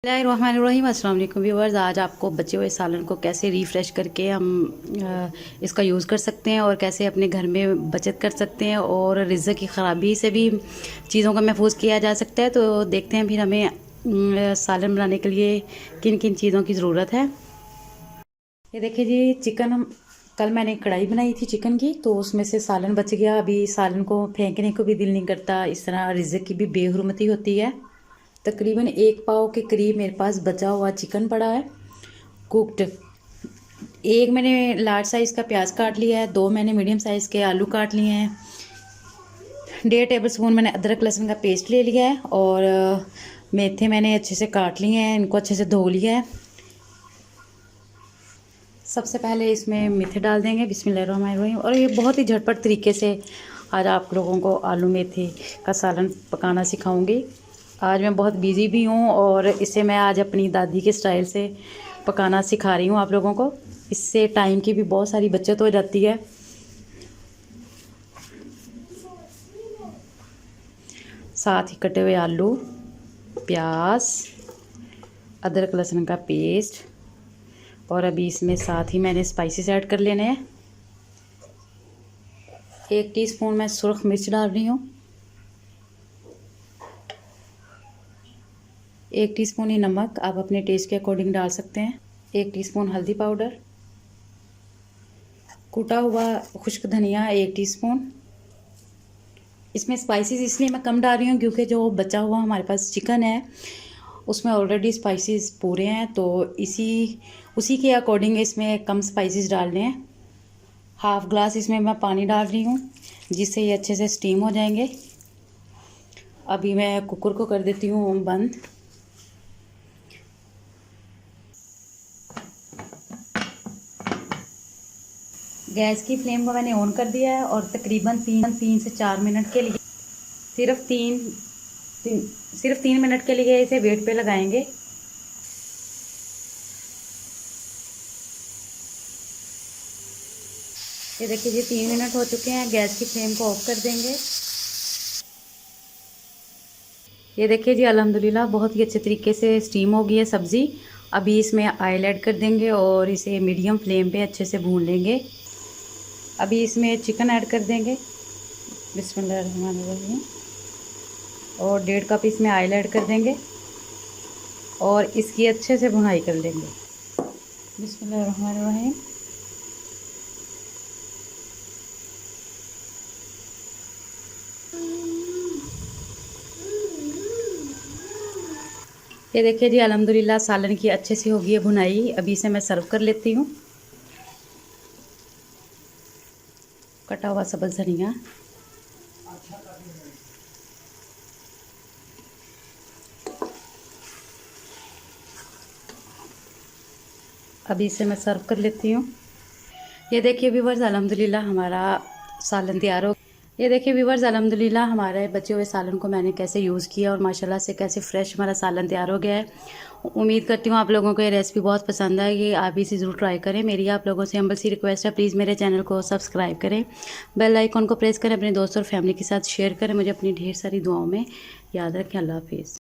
बिस्मिल्लाहिर्रहमानिर्रहीम। अस्सलाम वालेकुम व्यूअर्स। आज आपको बचे हुए सालन को कैसे रिफ़्रेश करके हम इसका यूज़ कर सकते हैं और कैसे अपने घर में बचत कर सकते हैं और रिज़्क़ की ख़राबी से भी चीज़ों को महफूज किया जा सकता है। तो देखते हैं फिर हमें सालन बनाने के लिए किन किन चीज़ों की ज़रूरत है। ये देखिए जी, चिकन कल मैंने कढ़ाई बनाई थी चिकन की, तो उसमें से सालन बच गया। अभी सालन को फेंकने को भी दिल नहीं करता, इस तरह रिज़्क़ की भी बेहुरमती होती है। तकरीबन 1 पाव के करीब मेरे पास बचा हुआ चिकन पड़ा है कुक्ड। एक मैंने लार्ज साइज़ का प्याज काट लिया है, 2 मैंने मीडियम साइज़ के आलू काट लिए हैं, 1.5 टेबलस्पून मैंने अदरक लहसुन का पेस्ट ले लिया है और मेथे मैंने अच्छे से काट लिए हैं, इनको अच्छे से धो लिया है। सबसे पहले इसमें मेथे डाल देंगे, बिस्मिल्लाहिर्रहमानिर्रहीम। और ये बहुत ही झटपट तरीके से आज आप लोगों को आलू मेथी का सालन पकाना सिखाऊंगी। आज मैं बहुत बिज़ी भी हूँ और इसे मैं आज अपनी दादी के स्टाइल से पकाना सिखा रही हूँ आप लोगों को। इससे टाइम की भी बहुत सारी बचत हो जाती है। साथ ही कटे हुए आलू, प्याज, अदरक लहसुन का पेस्ट और अभी इसमें साथ ही मैंने स्पाइसेस ऐड कर लेने हैं। 1 टीस्पून मैं सुर्ख मिर्च डाल रही हूँ, 1 टीस्पून ही नमक, आप अपने टेस्ट के अकॉर्डिंग डाल सकते हैं। 1 टीस्पून हल्दी पाउडर, कूटा हुआ खुश्क धनिया 1 टीस्पून। इसमें स्पाइसेस इसलिए मैं कम डाल रही हूँ क्योंकि जो बचा हुआ हमारे पास चिकन है उसमें ऑलरेडी स्पाइसेस पूरे हैं, तो उसी के अकॉर्डिंग इसमें कम स्पाइसेस डालने हैं। हाफ़ ग्लास इसमें मैं पानी डाल रही हूँ जिससे ये अच्छे से स्टीम हो जाएंगे। अभी मैं कुकर को कर देती हूँ बंद। गैस की फ्लेम को मैंने ऑन कर दिया है और तकरीबन 3 से 4 मिनट के लिए सिर्फ 3 मिनट के लिए इसे वेट पे लगाएंगे। ये देखिए जी, 3 मिनट हो चुके हैं। गैस की फ्लेम को ऑफ कर देंगे। ये देखिए जी, अल्हम्दुलिल्लाह बहुत ही अच्छे तरीके से स्टीम हो गई है सब्ज़ी। अभी इसमें ऑयल ऐड कर देंगे और इसे मीडियम फ्लेम पे अच्छे से भून लेंगे। अभी इसमें चिकन ऐड कर देंगे, बिस्मिल्लाहिर्रहमानिर्रहीम। और 1.5 कप इसमें ऑयल ऐड कर देंगे और इसकी अच्छे से भुनाई कर लेंगे, बिस्मिल्लाहिर्रहमानिर्रहीम। ये देखिए जी, अल्हम्दुलिल्लाह सालन की अच्छे से हो गई है भुनाई। अभी इसे मैं सर्व कर लेती हूँ। कटा हुआ सब्ज़ धनिया, अभी इसे मैं सर्व कर लेती हूँ। ये देखिए व्यूअर्स, अल्हम्दुलिल्लाह हमारा सालन तैयार हो। ये देखिए व्यूअर्स, अल्हम्दुलिल्लाह हमारे बचे हुए सालन को मैंने कैसे यूज़ किया और माशाल्लाह से कैसे फ़्रेश हमारा सालन तैयार हो गया है। उम्मीद करती हूँ आप लोगों को ये रेसिपी बहुत पसंद आएगी। आप इसे ज़रूर ट्राई करें। मेरी आप लोगों से हम्बल सी रिक्वेस्ट है, प्लीज़ मेरे चैनल को सब्सक्राइब करें, बेल आइकन को प्रेस करें, अपने दोस्तों और फैमिली के साथ शेयर करें। मुझे अपनी ढेर सारी दुआओं में याद रखें। अल्लाह हाफिज़।